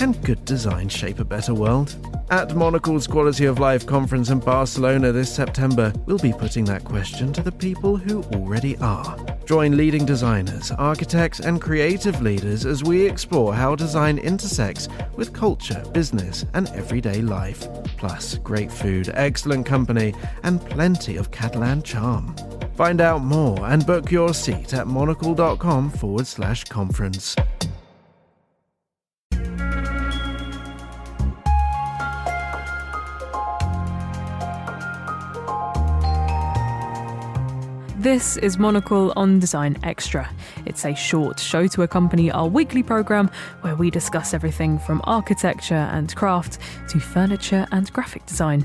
Can good design shape a better world? At Monocle's Quality of Life conference in Barcelona this September, we'll be putting that question to the people who already are. Join leading designers, architects, and creative leaders as we explore how design intersects with culture, business, and everyday life. Plus, great food, excellent company, and plenty of Catalan charm. Find out more and book your seat at monocle.com/conference. This is Monocle on Design Extra. It's a short show to accompany our weekly programme where we discuss everything from architecture and craft to furniture and graphic design.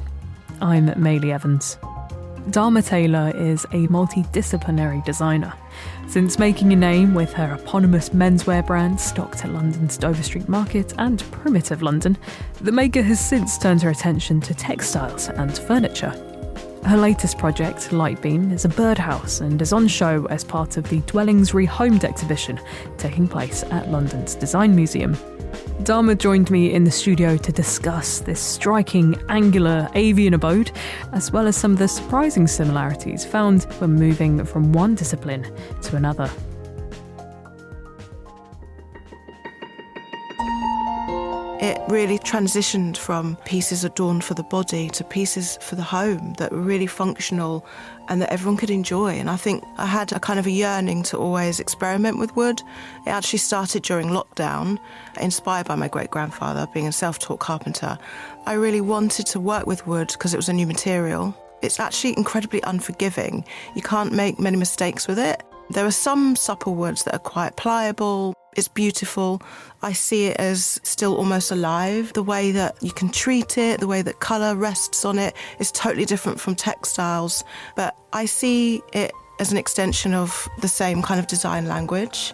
I'm Maylie Evans. Dharma Taylor is a multidisciplinary designer. Since making a name with her eponymous menswear brand stocked at London's Dover Street Market and Primitive London, the maker has since turned her attention to textiles and furniture. Her latest project, Lightbeam, is a birdhouse and is on show as part of the Dwellings Rehomed exhibition taking place at London's Design Museum. Dharma joined me in the studio to discuss this striking, angular avian abode, as well as some of the surprising similarities found when moving from one discipline to another. It really transitioned from pieces adorned for the body to pieces for the home that were really functional and that everyone could enjoy. And I think I had a kind of a yearning to always experiment with wood. It actually started during lockdown, inspired by my great-grandfather being a self-taught carpenter. I really wanted to work with wood because it was a new material. It's actually incredibly unforgiving. You can't make many mistakes with it. There are some supple woods that are quite pliable. It's beautiful. I see it as still almost alive. The way that you can treat it, the way that colour rests on it is totally different from textiles. But I see it as an extension of the same kind of design language.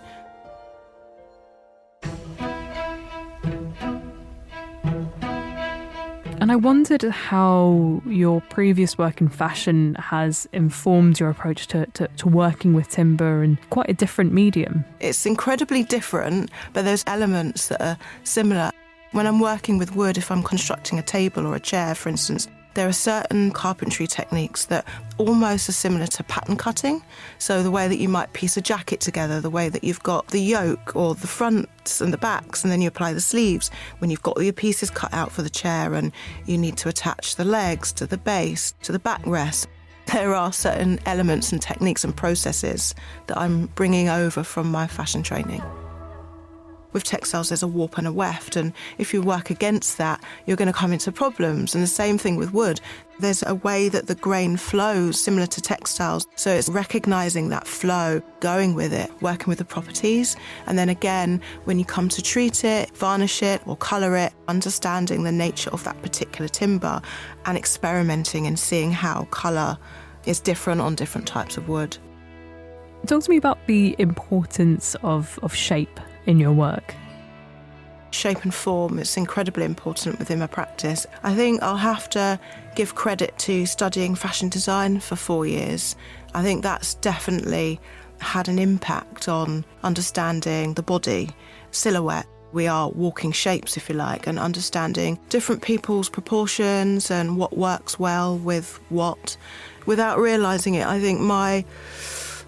And I wondered how your previous work in fashion has informed your approach to working with timber and quite a different medium. It's incredibly different, but there's elements that are similar. When I'm working with wood, if I'm constructing a table or a chair, for instance, there are certain carpentry techniques that almost are similar to pattern cutting. So the way that you might piece a jacket together, the way that you've got the yoke or the fronts and the backs, and then you apply the sleeves. When you've got all your pieces cut out for the chair and you need to attach the legs to the base, to the backrest, there are certain elements and techniques and processes that I'm bringing over from my fashion training. With textiles, there's a warp and a weft, and if you work against that, you're going to come into problems. And the same thing with wood. There's a way that the grain flows similar to textiles. So it's recognising that flow, going with it, working with the properties. And then again, when you come to treat it, varnish it or colour it, understanding the nature of that particular timber and experimenting and seeing how colour is different on different types of wood. Talk to me about the importance of shape in your work. Shape and form is incredibly important within my practice. I think I'll have to give credit to studying fashion design for 4 years. I think that's definitely had an impact on understanding the body, silhouette. We are walking shapes, if you like, and understanding different people's proportions and what works well with what. Without realising it, I think my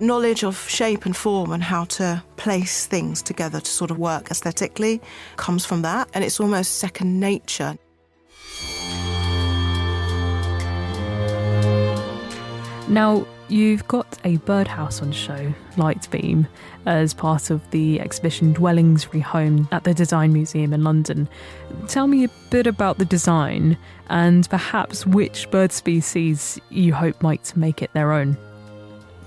knowledge of shape and form and how to place things together to sort of work aesthetically comes from that, and it's almost second nature. Now, you've got a birdhouse on show, Lightbeam, as part of the exhibition Dwellings Rehomed at the Design Museum in London. Tell me a bit about the design and perhaps which bird species you hope might make it their own.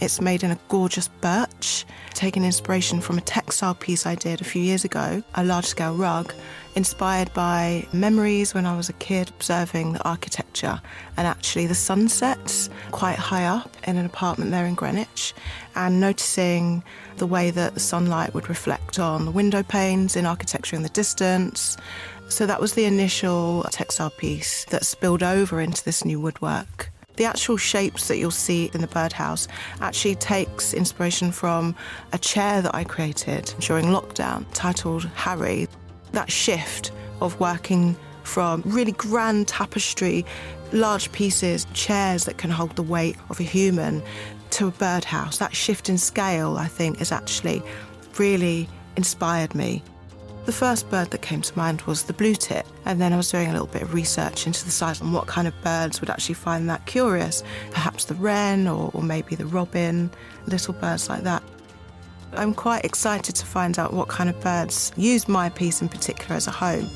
It's made in a gorgeous birch, taking inspiration from a textile piece I did a few years ago, a large-scale rug, inspired by memories when I was a kid observing the architecture and actually the sunsets quite high up in an apartment there in Greenwich, and noticing the way that the sunlight would reflect on the window panes in architecture in the distance. So that was the initial textile piece that spilled over into this new woodwork. The actual shapes that you'll see in the birdhouse actually takes inspiration from a chair that I created during lockdown titled Harry. That shift of working from really grand tapestry, large pieces, chairs that can hold the weight of a human, to a birdhouse. That shift in scale, I think, has actually really inspired me. The first bird that came to mind was the blue tit, and then I was doing a little bit of research into the size and what kind of birds would actually find that curious. Perhaps the wren or maybe the robin, little birds like that. I'm quite excited to find out what kind of birds use my piece in particular as a home.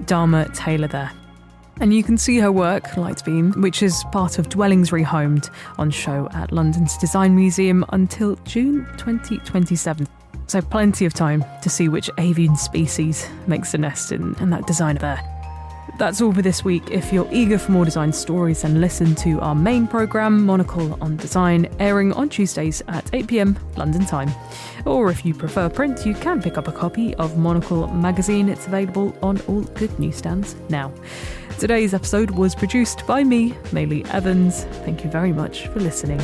Dharma Taylor there. And you can see her work, Lightbeam, which is part of Dwellings Rehomed, on show at London's Design Museum until June 2027. So plenty of time to see which avian species makes a nest in that design there. That's all for this week. If you're eager for more design stories, then listen to our main programme, Monocle on Design, airing on Tuesdays at 8 p.m. London time. Or if you prefer print, you can pick up a copy of Monocle magazine. It's available on all good newsstands now. Today's episode was produced by me, Maylee Evans. Thank you very much for listening.